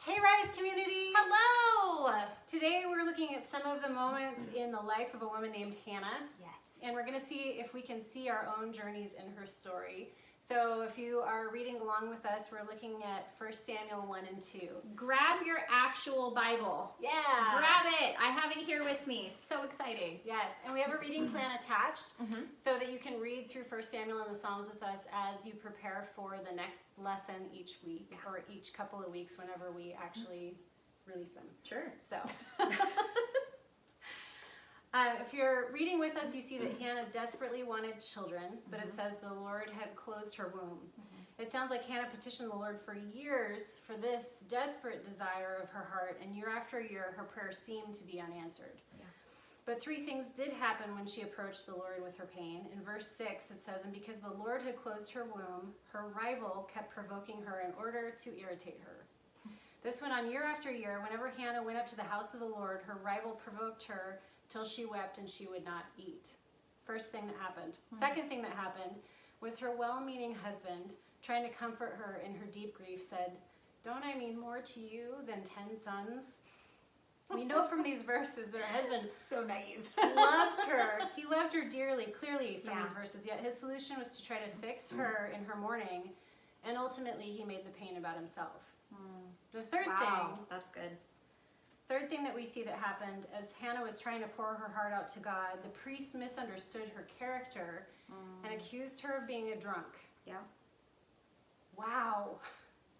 Hey Rise community! Hello! Today we're looking at some of the moments in the life of a woman named Hannah. Yes. And we're going to see if we can see our own journeys in her story. So if you are reading along with us, we're looking at 1 Samuel 1 and 2. Grab your actual Bible. Yeah! Grab it! I have it here with me. So exciting. Yes, and we have a reading plan attached so that you can read through 1 Samuel and the Psalms with us as you prepare for the next lesson each week or each couple of weeks whenever we actually release them. Sure. So, if you're reading with us, you see that Hannah desperately wanted children, but it says the Lord had closed her womb. It sounds like Hannah petitioned the Lord for years for this desperate desire of her heart, and year after year, her prayers seemed to be unanswered. Yeah. But three things did happen when she approached the Lord with her pain. In verse 6, it says, "And because the Lord had closed her womb, her rival kept provoking her in order to irritate her." This went on year after year. Whenever Hannah went up to the house of the Lord, her rival provoked her till she wept and she would not eat. First thing that happened. Second thing that happened was her well-meaning husband, trying to comfort her in her deep grief, said, "Don't I mean more to you than 10 sons?" We know from these verses that her husband So naive. loved her. He loved her dearly, clearly from Yeah. these verses. Yet his solution was to try to fix her in her mourning, and ultimately he made the pain about himself. The That's good. third thing that we see that happened as Hannah was trying to pour her heart out to God, the priest misunderstood her character and accused her of being a drunk. Yeah. Wow.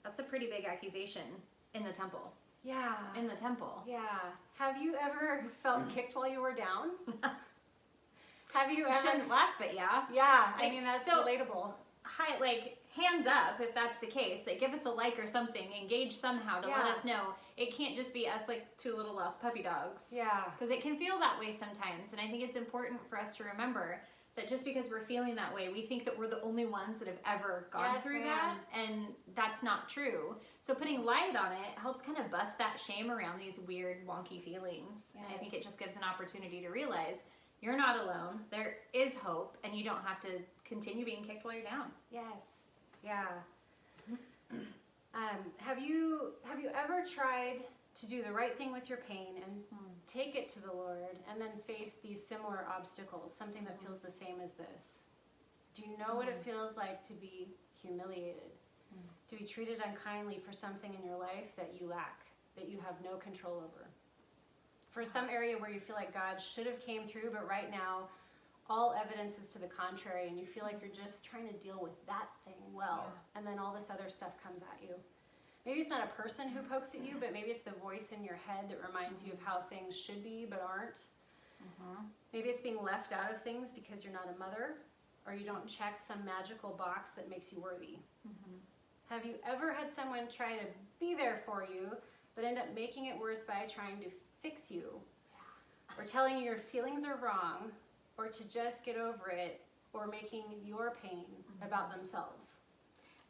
That's a pretty big accusation in the temple. Yeah. In the temple. Yeah. Have you ever felt kicked while you were down? Have you I ever? shouldn't laugh, but yeah. Yeah. I Like, mean, that's so- relatable. Hi, like, hands up if that's the case. Like, give us a like or something. Engage somehow to let Yeah. us know. It can't just be us, like, two little lost puppy dogs. Yeah. Because it can feel that way sometimes. And I think it's important for us to remember that just because we're feeling that way, we think that we're the only ones that have ever gone Yes, through ma'am. that. And that's not true. So putting light on it helps kind of bust that shame around these weird, wonky feelings. And I think Yes. it just gives an opportunity to realize you're not alone. There is hope. And you don't have to continue being kicked while you're down. Yes. Yeah. Have you ever tried to do the right thing with your pain and take it to the Lord and then face these similar obstacles, something that feels the same as this? Do you know what it feels like to be humiliated, to be treated unkindly for something in your life that you lack, that you have no control over? For some area where you feel like God should have came through, but right now all evidence is to the contrary, and you feel like you're just trying to deal with that thing well, and then all this other stuff comes at you. Maybe it's not a person who pokes at you, but maybe it's the voice in your head that reminds you of how things should be but aren't. Maybe it's being left out of things because you're not a mother, or you don't check some magical box that makes you worthy. Have you ever had someone try to be there for you, but end up making it worse by trying to fix you, or telling you your feelings are wrong, or to just get over it, or making your pain about themselves?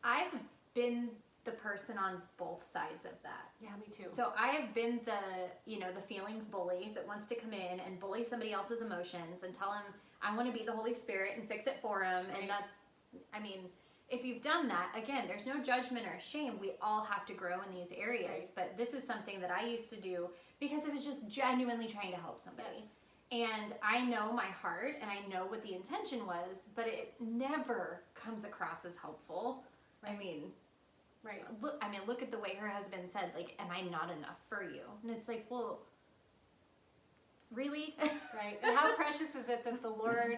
I've been the person on both sides of that. Yeah, me too. So I have been the feelings bully that wants to come in and bully somebody else's emotions and tell them I want to be the Holy Spirit and fix it for them. Right. And if you've done that, again, there's no judgment or shame. We all have to grow in these areas. Right. But this is something that I used to do because I was just genuinely trying to help somebody. Yes. And I know my heart and I know what the intention was, but it never comes across as helpful. Right. Look at the way her husband said, like, am I not enough for you? And it's like, well, really? Right. And how precious is it that the Lord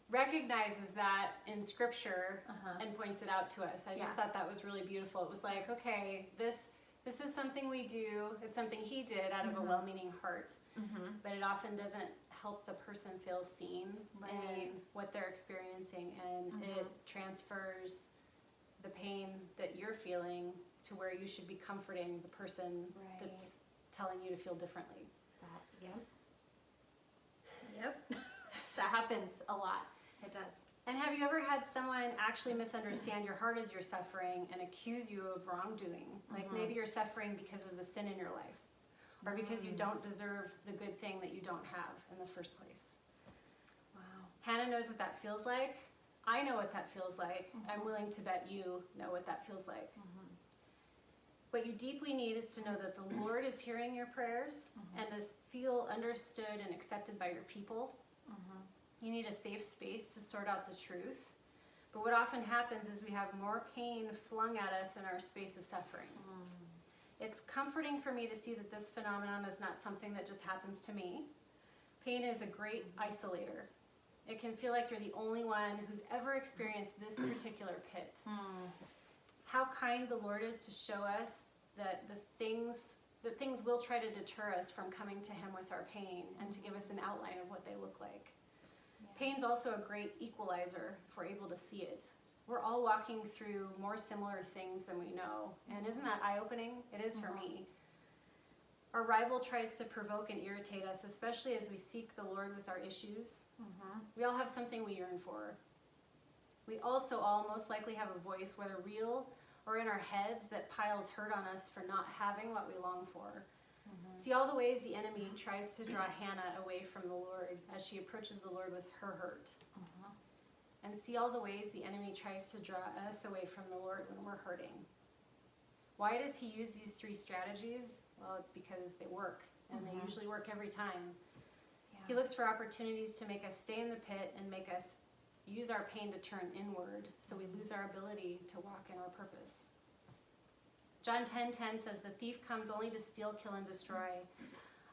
recognizes that in Scripture and points it out to us? I just thought that was really beautiful. It was like, okay, this is something we do. It's something He did out of a well-meaning heart, but it often doesn't help the person feel seen in what they're experiencing, and it transfers the pain that you're feeling to where you should be comforting the person that's telling you to feel differently. Yep. That happens a lot. It does. And have you ever had someone actually misunderstand your heart as you're suffering and accuse you of wrongdoing? Like maybe you're suffering because of the sin in your life, or because you don't deserve the good thing that you don't have in the first place. Wow. Hannah knows what that feels like. I know what that feels like. I'm willing to bet you know what that feels like. What you deeply need is to know that the Lord is hearing your prayers and to feel understood and accepted by your people. You need a safe space to sort out the truth. But what often happens is we have more pain flung at us in our space of suffering. It's comforting for me to see that this phenomenon is not something that just happens to me. Pain is a great isolator. It can feel like you're the only one who's ever experienced this particular pit. How kind the Lord is to show us that the things will try to deter us from coming to Him with our pain and to give us an outline of what they look like. Pain's also a great equalizer if we're able to see it. We're all walking through more similar things than we know. And isn't that eye-opening? It is for me. Our rival tries to provoke and irritate us, especially as we seek the Lord with our issues. We all have something we yearn for. We also all most likely have a voice, whether real or in our heads, that piles hurt on us for not having what we long for. See all the ways the enemy tries to draw Hannah away from the Lord as she approaches the Lord with her hurt. And see all the ways the enemy tries to draw us away from the Lord when we're hurting. Why does he use these three strategies? Well, it's because they work, and they usually work every time. He looks for opportunities to make us stay in the pit and make us use our pain to turn inward, so we lose our ability to walk in our purpose. John 10:10 says, "The thief comes only to steal, kill, and destroy.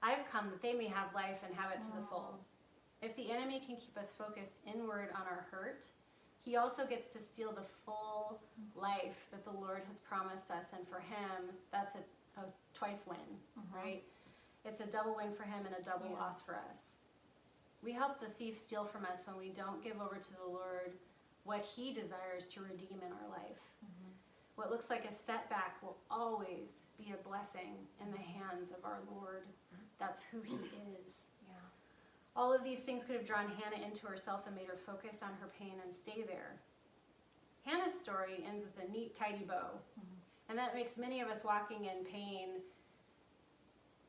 I have come that they may have life and have it to the full." If the enemy can keep us focused inward on our hurt, he also gets to steal the full life that the Lord has promised us, and for him, that's a twice win, right? It's a double win for him and a double loss for us. We help the thief steal from us when we don't give over to the Lord what he desires to redeem in our life. What looks like a setback will always be a blessing in the hands of our Lord. That's who he is. All of these things could have drawn Hannah into herself and made her focus on her pain and stay there. Hannah's story ends with a neat, tidy bow. And that makes many of us walking in pain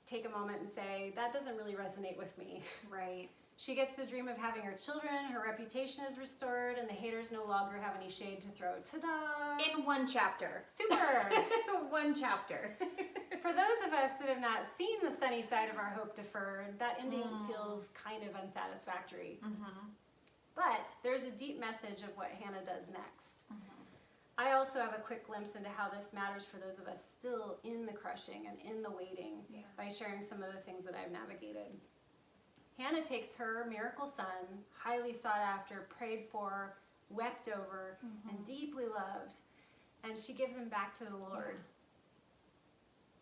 take a moment and say, that doesn't really resonate with me. Right. She gets the dream of having her children, her reputation is restored, and the haters no longer have any shade to throw. Ta-da! In one chapter. Super! One chapter. For those of us that have not seen the sunny side of our hope deferred, that ending feels kind of unsatisfactory. But there's a deep message of what Hannah does next. I also have a quick glimpse into how this matters for those of us still in the crushing and in the waiting by sharing some of the things that I've navigated. Hannah takes her miracle son, highly sought after, prayed for, wept over, and deeply loved, and she gives him back to the Lord,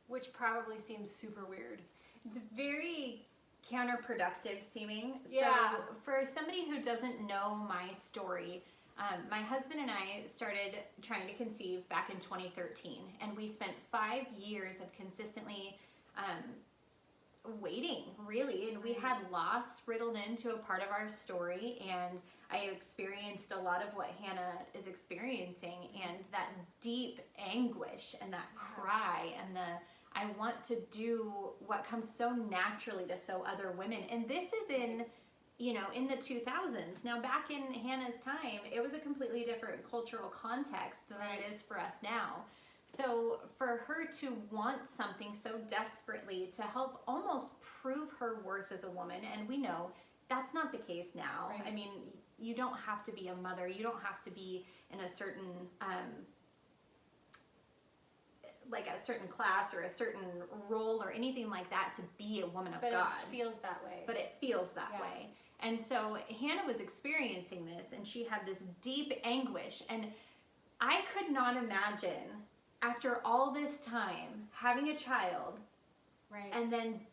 which probably seems super weird. It's very counterproductive seeming. Yeah. So for somebody who doesn't know my story, my husband and I started trying to conceive back in 2013, and we spent 5 years of consistently waiting, really, and we had loss riddled into a part of our story, and I experienced a lot of what Hannah is experiencing, and that deep anguish and that cry and I want to do what comes so naturally to so other women. And this is in the 2000s. Now, back in Hannah's time, it was a completely different cultural context than it is for us now. So for her to want something so desperately to help almost prove her worth as a woman, and we know that's not the case now. Right. I mean, you don't have to be a mother. You don't have to be in a certain a certain class or a certain role or anything like that to be a woman of God. But it feels that way. But it feels that way. And so Hannah was experiencing this, and she had this deep anguish. And I could not imagine, after all this time, having a child, right, and then,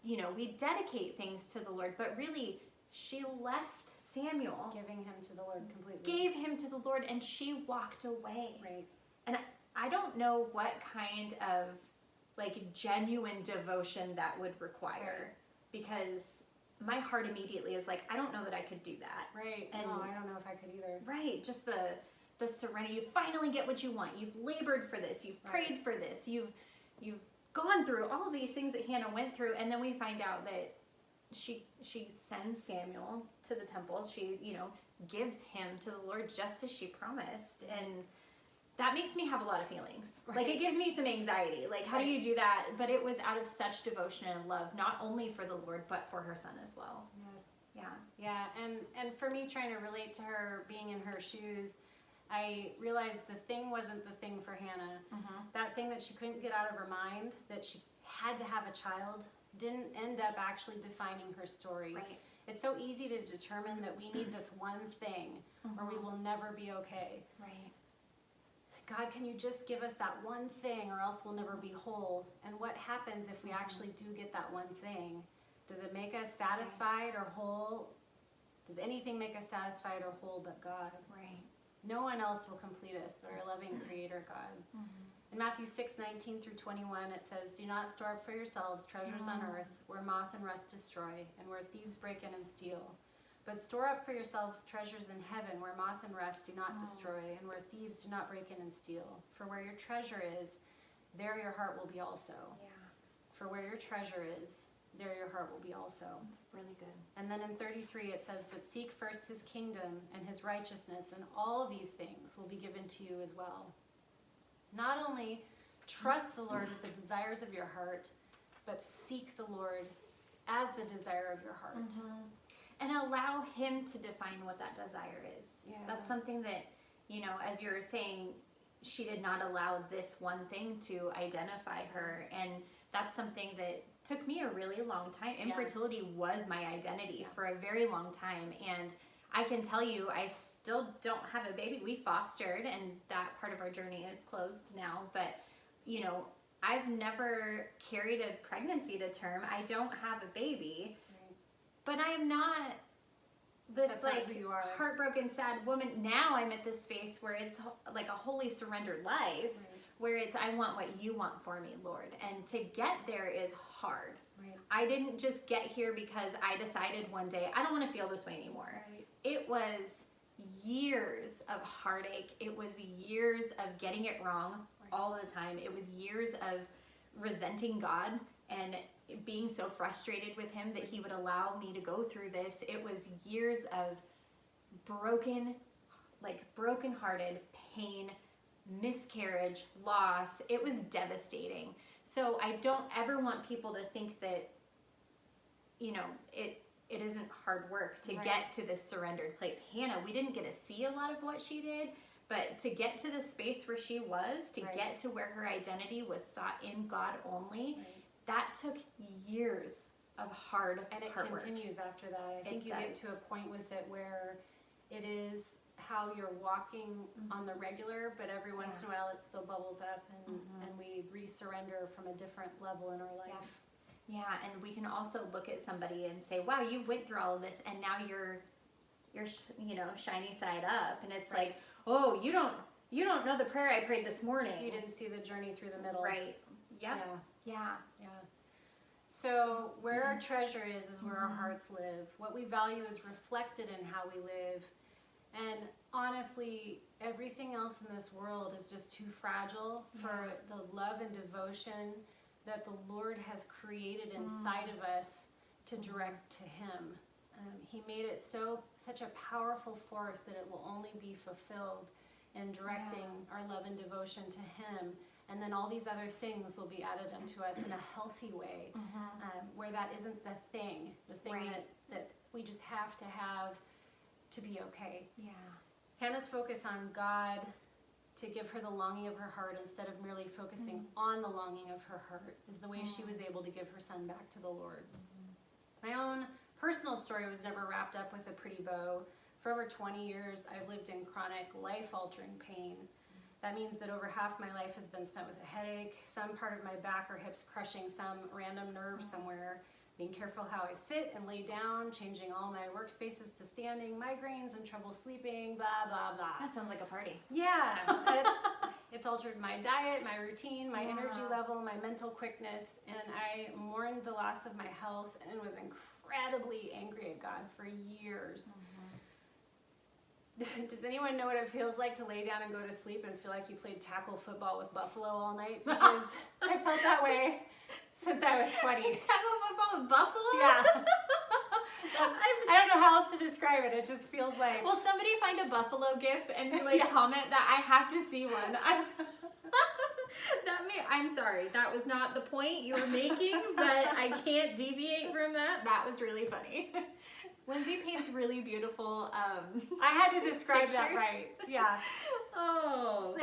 we dedicate things to the Lord, but really, she left Samuel. Giving him to the Lord completely. Gave him to the Lord, and she walked away. Right. And I don't know what kind of genuine devotion that would require, because my heart immediately is I don't know that I could do that. Right. And no, I don't know if I could either. Right. Just the serenity. You finally get what you want. You've labored for this. You've prayed for this. You've gone through all of these things that Hannah went through, and then we find out that she sends Samuel to the temple. She gives him to the Lord just as she promised, and that makes me have a lot of feelings. Right. Like, it gives me some anxiety. Like, how do you do that? But it was out of such devotion and love, not only for the Lord, but for her son as well. Yes. Yeah. Yeah, and for me, trying to relate to her, being in her shoes, I realized the thing wasn't the thing for Hannah. Mm-hmm. That thing that she couldn't get out of her mind, that she had to have a child, didn't end up actually defining her story. Right. It's so easy to determine that we need this one thing, or we will never be okay. Right. God, can you just give us that one thing, or else we'll never be whole? And what happens if we actually do get that one thing? Does it make us satisfied or whole? Does anything make us satisfied or whole but God? Right. No one else will complete us but our loving Creator God. In Matthew 6:19 through 21, it says, "Do not store up for yourselves treasures on earth, where moth and rust destroy, and where thieves break in and steal. But store up for yourself treasures in heaven, where moth and rust do not destroy, and where thieves do not break in and steal. For where your treasure is, there your heart will be also. Yeah. For where your treasure is, there your heart will be also." It's really good. And then in 33 it says, "But seek first his kingdom and his righteousness, and all these things will be given to you as well." Not only trust the Lord with the desires of your heart, but seek the Lord as the desire of your heart. And allow him to define what that desire is. Yeah. That's something that, as you're saying, she did not allow this one thing to identify her. And that's something that took me a really long time. Infertility was my identity for a very long time. And I can tell you, I still don't have a baby. We fostered, and that part of our journey is closed now. But, I've never carried a pregnancy to term. I don't have a baby. Right. But I am not this That's not who you are. heartbroken, sad woman. Now I'm at this space where it's like a wholly surrendered life, where it's, I want what you want for me, Lord. And to get there is hard. Right. I didn't just get here because I decided one day, I don't want to feel this way anymore. Right. It was years of heartache. It was years of getting it wrong all the time. It was years of resenting God and being so frustrated with him that he would allow me to go through this. It was years of broken-hearted pain, miscarriage, loss. It was devastating. So I don't ever want people to think that, it isn't hard work to get to this surrendered place. Hannah, we didn't get to see a lot of what she did, but to get to the space where she was, to get to where her identity was sought in God only, that took years of hard work. And it continues after that. I think you get to a point with it where it is how you're walking on the regular, but every once in a while it still bubbles up, and we re-surrender from a different level in our life. Yeah, and we can also look at somebody and say, wow, you went through all of this, and now you're shiny side up, and it's like, oh, you don't know the prayer I prayed this morning. You didn't see the journey through the middle. Right. Yep. Yeah. So where our treasure is where our hearts live. What we value is reflected in how we live. And honestly, everything else in this world is just too fragile for the love and devotion that the Lord has created inside of us to direct to him. He made it such a powerful force that it will only be fulfilled in directing our love and devotion to him. And then all these other things will be added unto us in a healthy way, where that isn't the thing that we just have to be okay. Yeah. Hannah's focus on God to give her the longing of her heart instead of merely focusing on the longing of her heart is the way she was able to give her son back to the Lord. My own personal story was never wrapped up with a pretty bow. For over 20 years, I've lived in chronic, life-altering pain. That means that over half my life has been spent with a headache, some part of my back or hips crushing some random nerve somewhere, being careful how I sit and lay down, changing all my workspaces to standing, migraines and trouble sleeping, blah, blah, blah. That sounds like a party. Yeah, it's altered my diet, my routine, my energy level, my mental quickness, and I mourned the loss of my health and was incredibly angry at God for years. Does anyone know what it feels like to lay down and go to sleep and feel like you played tackle football with Buffalo all night? Because I felt that way since I was 20. Tackle football with Buffalo? Yeah. I don't know how else to describe it. It just feels like. Will somebody find a buffalo gif and comment that? I have to see one. I'm sorry, that was not the point you were making, but I can't deviate from that. That was really funny. Lindsay paints really beautiful. I had to describe that pictures. right. Yeah. Oh.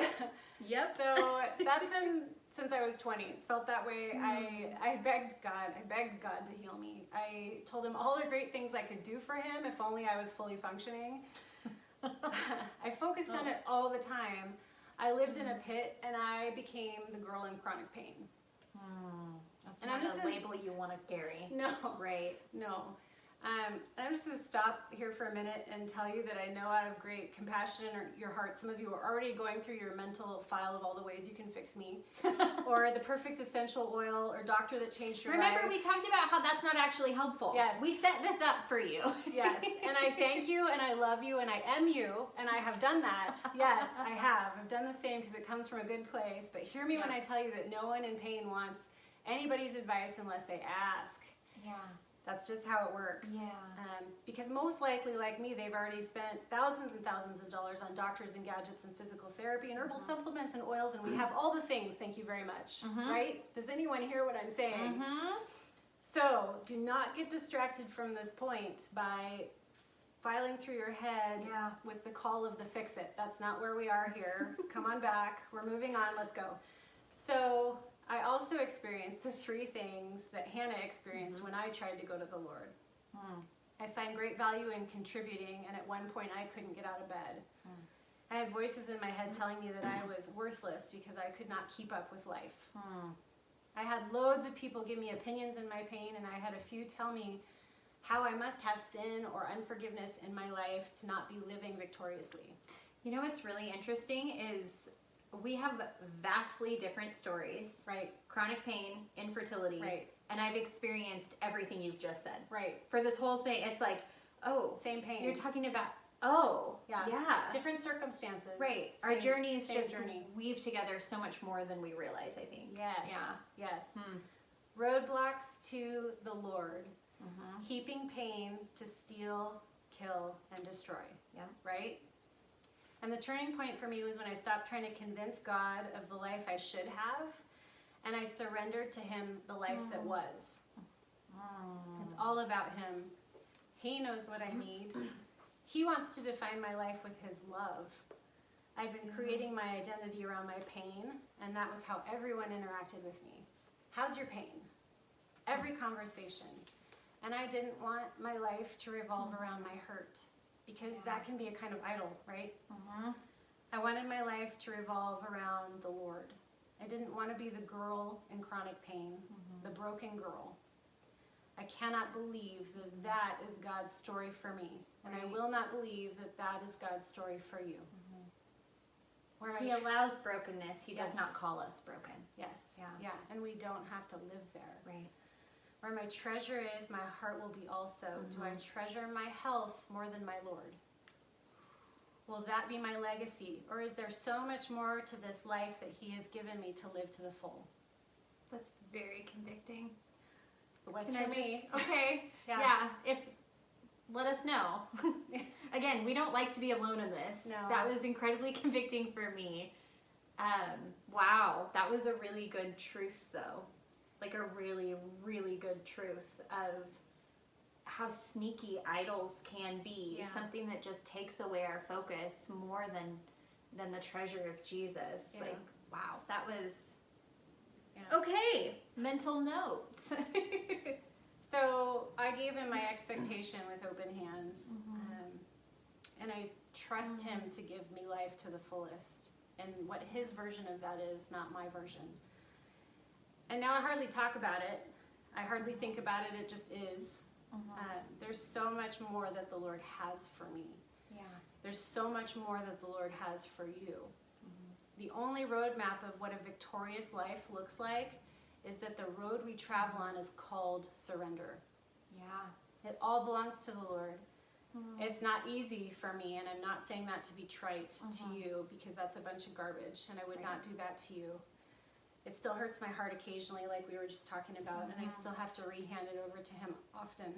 Yep. So that's been since I was 20. It's felt that way. I begged God to heal me. I told him all the great things I could do for him if only I was fully functioning. I focused on it all the time. I lived in a pit and I became the girl in chronic pain. That's And not I'm just a gonna label you want to carry. No. Right. No. I'm just going to stop here for a minute and tell you that I know out of great compassion in your heart, some of you are already going through your mental file of all the ways you can fix me, or the perfect essential oil, or doctor that changed your Remember, life. we talked about how that's not actually helpful. Yes. We set this up for you. Yes, and I thank you, and I love you, and I am you, and I have done that. Yes, I have. I've done the same because it comes from a good place. But hear me when I tell you that no one in pain wants anybody's advice unless they ask. Yeah. That's just how it works. Yeah. Because most likely, like me, they've already spent thousands and thousands of dollars on doctors and gadgets and physical therapy and herbal supplements and oils, and we have all the things, thank you very much, right? Does anyone hear what I'm saying? So do not get distracted from this point by filing through your head with the call of the fix-it. That's not where we are here. Come on back. We're moving on. Let's go. So I also experienced the three things that Hannah experienced when I tried to go to the Lord. I find great value in contributing, and at one point I couldn't get out of bed. I had voices in my head telling me that I was worthless because I could not keep up with life. I had loads of people give me opinions in my pain, and I had a few tell me how I must have sin or unforgiveness in my life to not be living victoriously. You know what's really interesting is we have vastly different stories. Right. Chronic pain, infertility. Right. And I've experienced everything you've just said. Right. For this whole thing, it's like, oh. Same pain. You're talking about, yeah. Different circumstances. Right. Our journeys just journey. weave together so much more than we realize, I think. Yes. Yeah. Yes. Roadblocks to the Lord. Heaping pain to steal, kill, and destroy. Yeah. Right? And the turning point for me was when I stopped trying to convince God of the life I should have, and I surrendered to Him the life that was. It's all about Him. He knows what I need. He wants to define my life with His love. I've been creating my identity around my pain, and that was how everyone interacted with me. How's your pain? Every conversation. And I didn't want my life to revolve around my hurt, because that can be a kind of idol, right? I wanted my life to revolve around the Lord. I didn't want to be the girl in chronic pain, the broken girl. I cannot believe that that is God's story for me, and I will not believe that that is God's story for you. Where He allows brokenness. He does Yes. not call us broken. Yes. Yeah. And we don't have to live there. Right. Where my treasure is, my heart will be also. Do I treasure my health more than my Lord? Will that be my legacy? Or is there so much more to this life that He has given me to live to the full? That's very convicting. It was Can for I me. Okay. Yeah. Let us know. Again, we don't like to be alone in this. No. That was incredibly convicting for me. Wow, that was a really good truth, though. Like a really, really good truth of how sneaky idols can be. Yeah. Something that just takes away our focus more than the treasure of Jesus. Yeah. Like, wow, that was Yeah. okay. Mental note. So I gave Him my expectation with open hands. And I trust Him to give me life to the fullest. And what His version of that is, not my version. And now I hardly talk about it. I hardly think about it. It just is. There's so much more that the Lord has for me. Yeah. There's so much more that the Lord has for you. The only roadmap of what a victorious life looks like is that the road we travel on is called surrender. Yeah. It all belongs to the Lord. It's not easy for me, and I'm not saying that to be trite to you, because that's a bunch of garbage, and I would not do that to you. It still hurts my heart occasionally, like we were just talking about, and I still have to re-hand it over to Him often.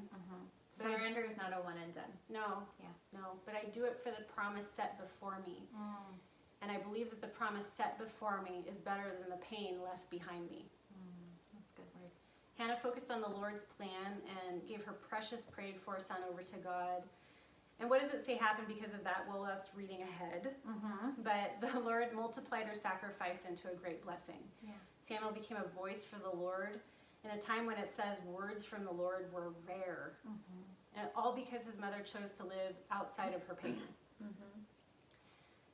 Surrender is not a one and done. No. Yeah. No, but I do it for the promise set before me. And I believe that the promise set before me is better than the pain left behind me. That's a good word. Hannah focused on the Lord's plan and gave her precious prayed for son over to God. And what does it say happened because of that? Well, us reading ahead. But the Lord multiplied her sacrifice into a great blessing. Yeah. Samuel became a voice for the Lord in a time when it says words from the Lord were rare. And all because his mother chose to live outside of her pain.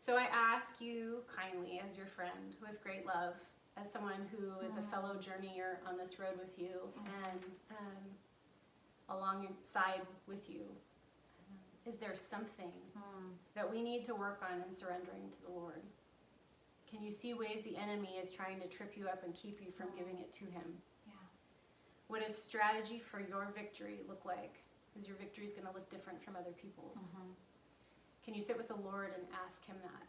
So I ask you kindly, as your friend, with great love, as someone who is a fellow journeyer on this road with you and alongside with you, is there something that we need to work on in surrendering to the Lord? Can you see ways the enemy is trying to trip you up and keep you from giving it to him? Yeah. What does strategy for your victory look like? Is your victory is going to look different from other people's? Can you sit with the Lord and ask him that?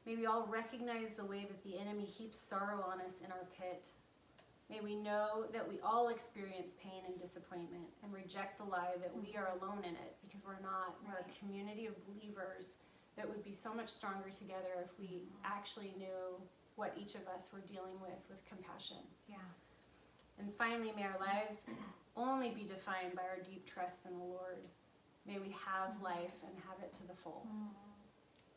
May we all recognize the way that the enemy heaps sorrow on us in our pit. May we know that we all experience pain and disappointment and reject the lie that we are alone in it, because we're not. We're a community of believers that would be so much stronger together if we actually knew what each of us were dealing with compassion. Yeah. And finally, may our lives only be defined by our deep trust in the Lord. May we have life and have it to the full.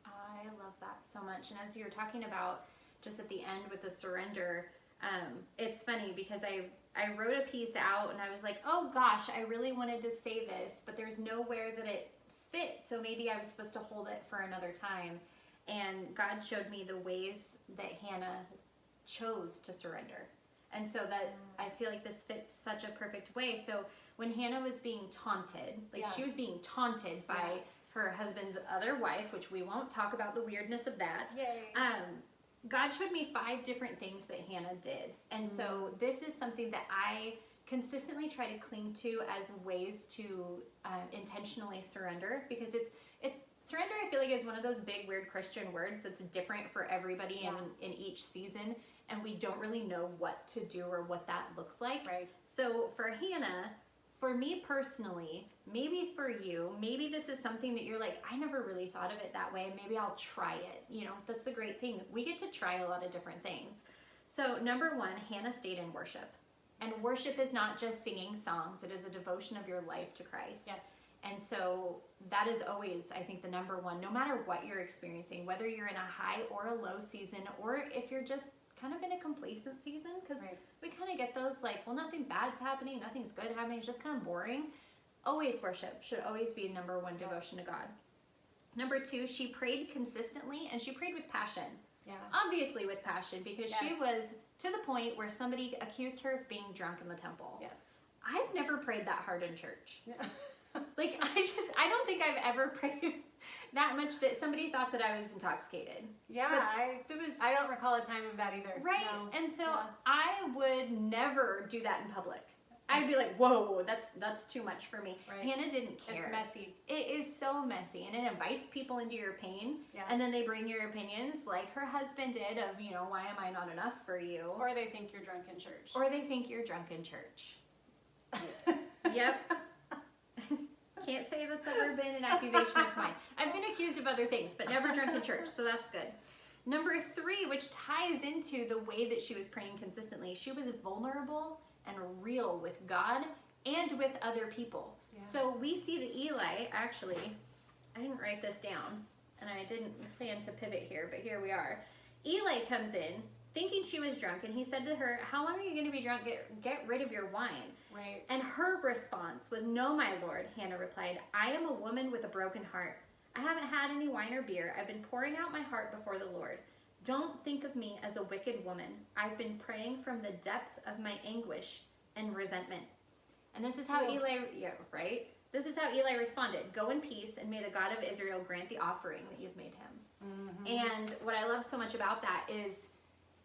I love that so much. And as you're talking about just at the end with the surrender, it's funny because I wrote a piece out and I was like, oh gosh, I really wanted to say this, but there's nowhere that it fit. So maybe I was supposed to hold it for another time. And God showed me the ways that Hannah chose to surrender. And so that I feel like this fits such a perfect way. So when Hannah was being taunted, she was being taunted by her husband's other wife, which we won't talk about the weirdness of that. Yay. God showed me 5 different things that Hannah did. And so this is something that I consistently try to cling to as ways to intentionally surrender, because surrender, I feel like, is one of those big weird Christian words that's different for everybody in each season, and we don't really know what to do or what that looks like. Right. So for Hannah, for me personally, maybe for you, maybe this is something that you're like, I never really thought of it that way. Maybe I'll try it. You know, that's the great thing. We get to try a lot of different things. So number 1, Hannah stayed in worship. And worship is not just singing songs. It is a devotion of your life to Christ. Yes. And so that is always, I think, the number 1, no matter what you're experiencing, whether you're in a high or a low season, or if you're just kind of in a complacent season, because we kind of get those like, well, nothing bad's happening, nothing's good happening, it's just kind of boring. Always worship should always be number 1 devotion to God. Number 2, she prayed consistently, and she prayed with passion. Yeah. Obviously with passion, because she was to the point where somebody accused her of being drunk in the temple. Yes. I've never prayed that hard in church. Like, I don't think I've ever prayed that much that somebody thought that I was intoxicated. Yeah, I don't recall a time of that either. Right? No. And so I would never do that in public. I'd be like, whoa, that's too much for me. Right. Hannah didn't care. It's messy. It is so messy, and it invites people into your pain, and then they bring your opinions, like her husband did, of, you know, why am I not enough for you? Or they think you're drunk in church. Or they think you're drunk in church. Yep. Can't say that's ever been an accusation of mine. I've been accused of other things, but never drunk in church, so that's good. Number 3, which ties into the way that she was praying consistently, she was vulnerable and real with God and with other people. Yeah. So we see that Eli, actually, I didn't write this down, and I didn't plan to pivot here, but here we are. Eli comes in thinking she was drunk, and he said to her, how long are you going to be drunk? Get rid of your wine. Right. And her response was, no, my lord, Hannah replied, I am a woman with a broken heart. I haven't had any wine or beer. I've been pouring out my heart before the Lord. Don't think of me as a wicked woman. I've been praying from the depth of my anguish and resentment. And this is how Eli, This is how Eli responded. Go in peace, and may the God of Israel grant the offering that you've made him. And what I love so much about that is,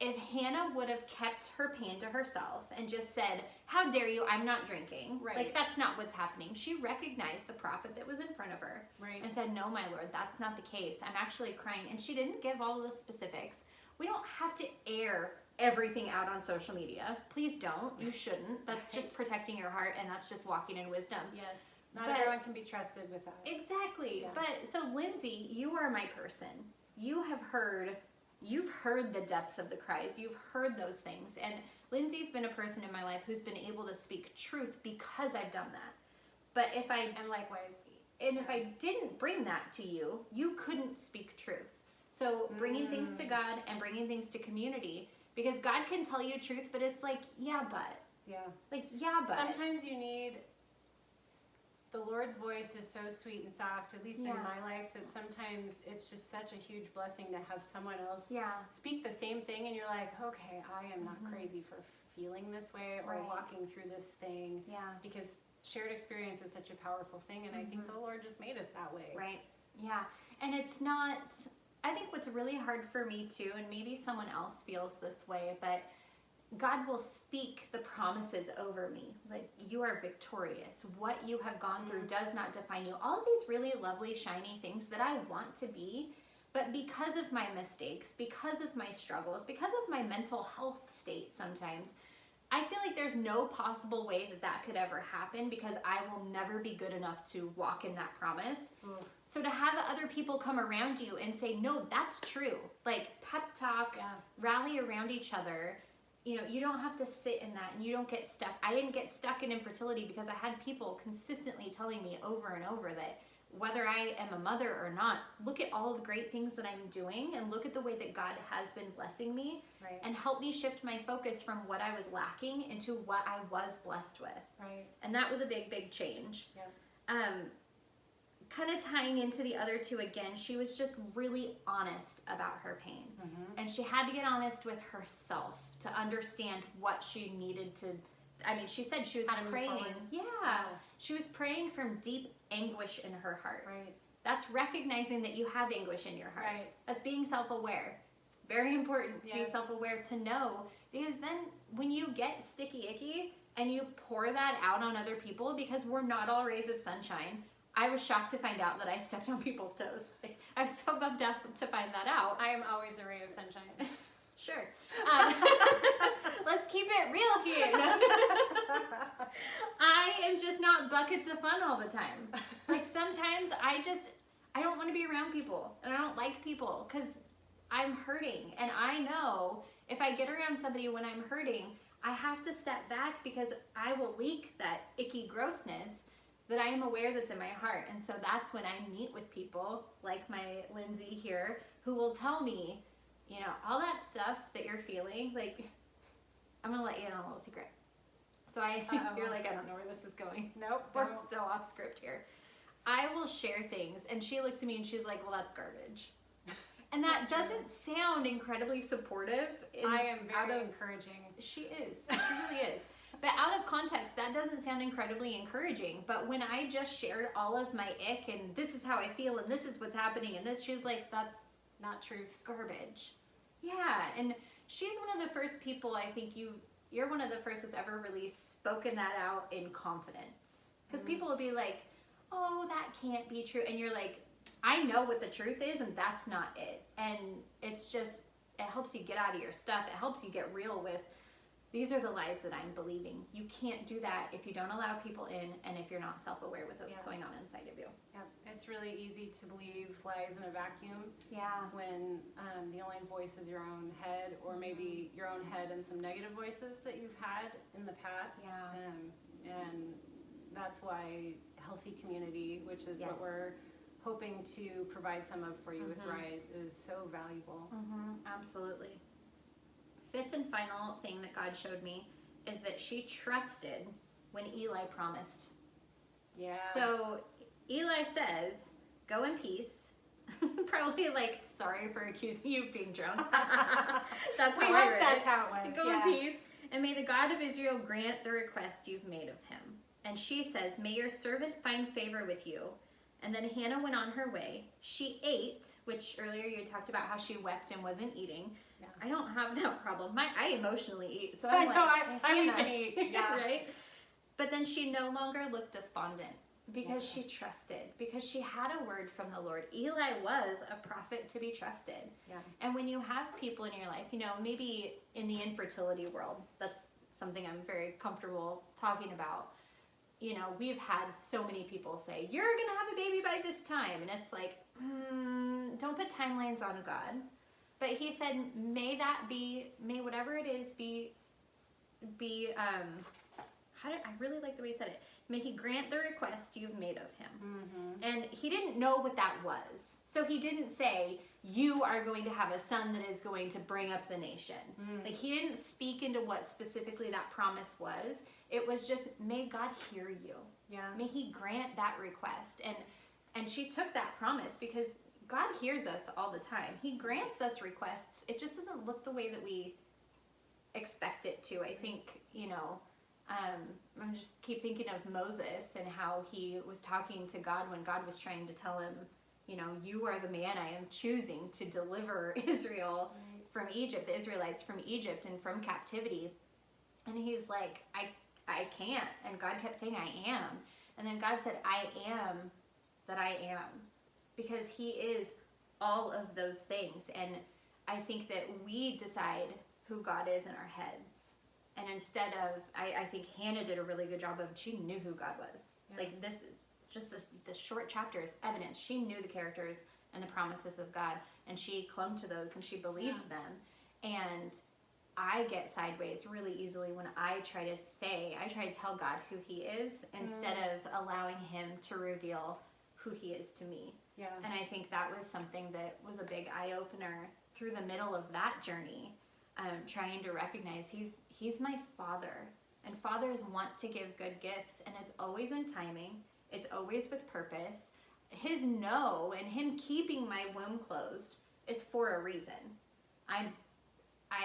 if Hannah would have kept her pain to herself and just said, how dare you, I'm not drinking. Right. Like, that's not what's happening. She recognized the prophet that was in front of her. Right. And said, no, my lord, that's not the case. I'm actually crying. And she didn't give all the specifics. We don't have to air everything out on social media. Please don't. You shouldn't. That's just protecting your heart, and that's just walking in wisdom. Yes. Not But- everyone can be trusted with that. Exactly. Yeah. But so Lindsay, you are my person. You've heard the depths of the cries. You've heard those things. And Lindsay's been a person in my life who's been able to speak truth because I've done that. But if I didn't bring that to you, you couldn't speak truth. So bringing things to God and bringing things to community, because God can tell you truth, but it's like, yeah, but. Yeah. Like, yeah, but. Sometimes you need, the Lord's voice is so sweet and soft, at least in Yeah. my life, that sometimes it's just such a huge blessing to have someone else Yeah. speak the same thing, and you're like, okay, I am not crazy for feeling this way or Right. walking through this thing, Yeah. because shared experience is such a powerful thing, and I think the Lord just made us that way. Right. Yeah. And it's not, I think what's really hard for me too, and maybe someone else feels this way, but God will speak the promises over me. Like, you are victorious. What you have gone through does not define you. All of these really lovely, shiny things that I want to be, but because of my mistakes, because of my struggles, because of my mental health state sometimes, I feel like there's no possible way that could ever happen, because I will never be good enough to walk in that promise. So to have other people come around you and say, no, that's true. Like, pep talk, Yeah. rally around each other. You know, you don't have to sit in that, and you don't get stuck. I didn't get stuck in infertility because I had people consistently telling me over and over that whether I am a mother or not, look at all of the great things that I'm doing, and look at the way that God has been blessing me, Right. and help me shift my focus from what I was lacking into what I was blessed with. Right. And that was a big, big change. Yeah. Kind of tying into the other two again, she was just really honest about her pain. And she had to get honest with herself to understand what she needed to. I mean, she said she was How to move praying. forward. Yeah. She was praying from deep anguish in her heart. Right. That's recognizing that you have anguish in your heart. Right. That's being self-aware. It's very important to be Yes. self-aware, to know, because then when you get sticky icky and you pour that out on other people, because we're not all rays of sunshine. I was shocked to find out that I stepped on people's toes. Like, I'm so bummed out to find that out. I am always a ray of sunshine. Sure. Let's keep it real here. I am just not buckets of fun all the time. Like, sometimes I don't want to be around people, and I don't like people because I'm hurting. And I know if I get around somebody when I'm hurting, I have to step back, because I will leak that icky grossness that I am aware that's in my heart. And so that's when I meet with people like my Lindsay here, who will tell me, you know, all that stuff that you're feeling. Like, I'm gonna let you in on a little secret. So you're like, I don't know where this is going. Nope. We're don't. so off script here. I will share things, and she looks at me and she's like, well, that's garbage. And that That's true. doesn't sound incredibly supportive. I am very encouraging. She is. She really is. But out of context, that doesn't sound incredibly encouraging. But when I just shared all of my ick, and this is how I feel, and this is what's happening, and this, she's like, that's Not truth. garbage. Yeah, and she's one of the first people, I think you're one of the first that's ever really spoken that out in confidence. Because people will be like, oh, that can't be true. And you're like, I know what the truth is, and that's not it. And it's just, it helps you get out of your stuff. It helps you get real with, these are the lies that I'm believing. You can't do that if you don't allow people in, and if you're not self-aware with what's going on inside of you. Yep. It's really easy to believe lies in a vacuum Yeah. when the only voice is your own head, or maybe your own head and some negative voices that you've had in the past. Yeah. And that's why healthy community, which is Yes. what we're hoping to provide some of for you with Rise, is so valuable. Absolutely. Fifth and final thing that God showed me is that she trusted when Eli promised. Yeah. So Eli says, go in peace. Probably like, sorry for accusing you of being drunk. That's we how I hope read that's it. how it was. Go yeah. in peace, and may the God of Israel grant the request you've made of him. And she says, may your servant find favor with you. And then Hannah went on her way. She ate, which earlier you talked about how she wept and wasn't eating. Yeah. I don't have that problem. I emotionally eat, so I I'm know, like, I Hannah, even eat, yeah. right? But then she no longer looked despondent. because she trusted, because she had a word from the Lord. Eli was a prophet to be trusted. Yeah. And when you have people in your life, maybe in the infertility world, that's something I'm very comfortable talking about. We've had so many people say, you're going to have a baby by this time. And it's like, don't put timelines on God. But he said, may whatever it is be, I really like the way he said it. May he grant the request you've made of him. Mm-hmm. And he didn't know what that was. So he didn't say, you are going to have a son that is going to bring up the nation. Mm. Like, he didn't speak into what specifically that promise was. It was just, may God hear you. Yeah. May he grant that request. And she took that promise because God hears us all the time. He grants us requests. It just doesn't look the way that we expect it to. I think, I'm just keep thinking of Moses and how he was talking to God when God was trying to tell him, you are the man I am choosing to deliver Israel from Egypt, the Israelites from Egypt and from captivity. And he's like, I can't. And God kept saying, I am. And then God said, I am that I am. Because he is all of those things. And I think that we decide who God is in our heads. And instead of, I think Hannah did a really good job of, she knew who God was. Yeah. Like this short chapter is evidence. She knew the characters and the promises of God. And she clung to those and she believed them. And I get sideways really easily when I try to tell God who he is instead of allowing him to reveal who he is to me. Yeah. And I think that was something that was a big eye-opener through the middle of that journey, trying to recognize he's my father. And fathers want to give good gifts, and it's always in timing. It's always with purpose. His no and him keeping my womb closed is for a reason. I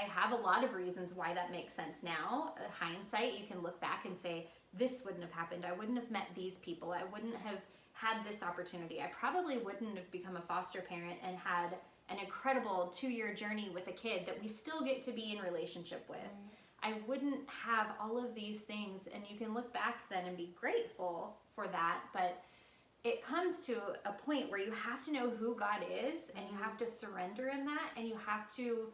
have a lot of reasons why that makes sense now. Hindsight, you can look back and say, this wouldn't have happened. I wouldn't have met these people. I wouldn't have had this opportunity. I probably wouldn't have become a foster parent and had an incredible 2-year journey with a kid that we still get to be in relationship with. I wouldn't have all of these things, and you can look back then and be grateful for that, but it comes to a point where you have to know who God is, and you have to surrender in that, and you have to,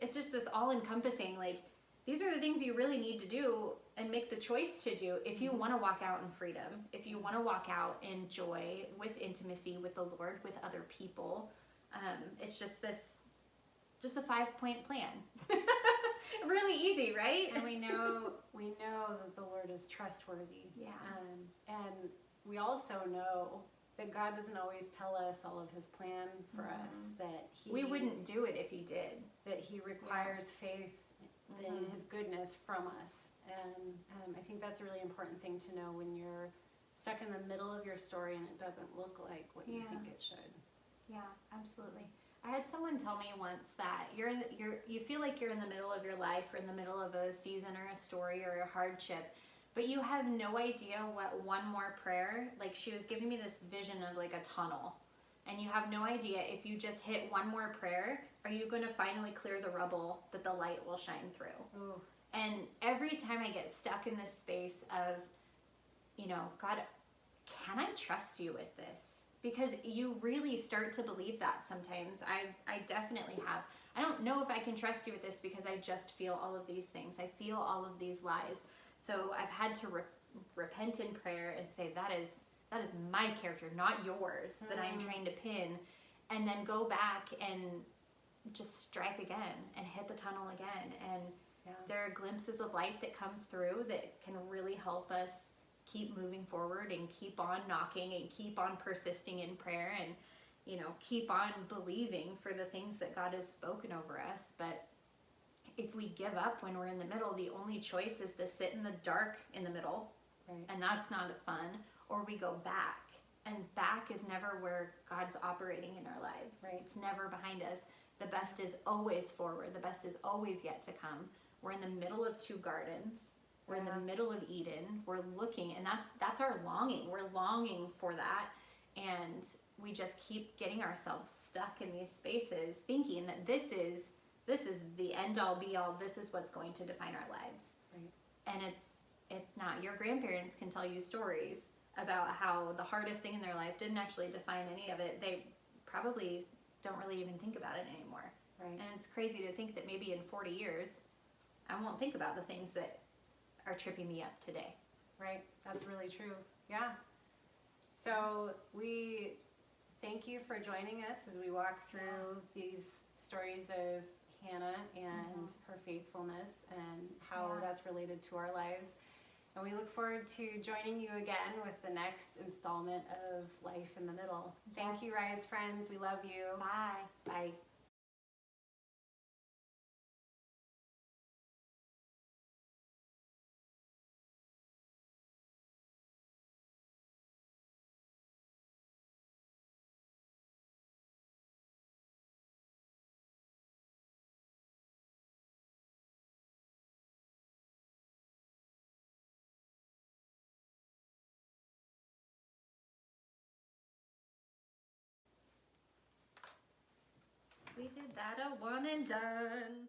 it's just this all-encompassing, like, these are the things you really need to do and make the choice to do if you want to walk out in freedom, if you want to walk out in joy, with intimacy with the Lord, with other people. It's just a 5-point plan. Really easy, right? And we know that the Lord is trustworthy. Yeah. And we also know that God doesn't always tell us all of his plan for us, that we wouldn't do it if he did. That he requires faith in his goodness from us. And I think that's a really important thing to know when you're stuck in the middle of your story and it doesn't look like what you think it should. Yeah, absolutely. I had someone tell me once that you feel like you're in the middle of your life or in the middle of a season or a story or a hardship, but you have no idea what one more prayer, like she was giving me this vision of like a tunnel, and you have no idea if you just hit one more prayer, are you going to finally clear the rubble that the light will shine through. Ooh. And every time I get stuck in this space of, God, can I trust you with this? Because you really start to believe that sometimes. I definitely have. I don't know if I can trust you with this because I just feel all of these things. I feel all of these lies. So I've had to repent in prayer and say, that is my character, not yours, that I'm trying to pin. And then go back and just strike again and hit the tunnel again. And there are glimpses of light that comes through that can really help us keep moving forward and keep on knocking and keep on persisting in prayer and, keep on believing for the things that God has spoken over us. But if we give up when we're in the middle, the only choice is to sit in the dark in the middle. Right. And that's not fun. Or we go back. And back is never where God's operating in our lives. Right. It's never behind us. The best is always forward. The best is always yet to come. We're in the middle of 2 gardens. We're in the middle of Eden. We're looking, and that's our longing. We're longing for that, and we just keep getting ourselves stuck in these spaces, thinking that this is the end all be all. This is what's going to define our lives, Right. and it's not. Your grandparents can tell you stories about how the hardest thing in their life didn't actually define any of it, they probably don't really even think about it anymore. Right. And it's crazy to think that maybe in 40 years, I won't think about the things that are tripping me up today. Right. That's really true. Yeah. So we thank you for joining us as we walk through these stories of Hannah and her faithfulness and how that's related to our lives. And we look forward to joining you again with the next installment of Life in the Middle. Thank you, Rise friends. We love you. Bye. Bye. We did that a one and done.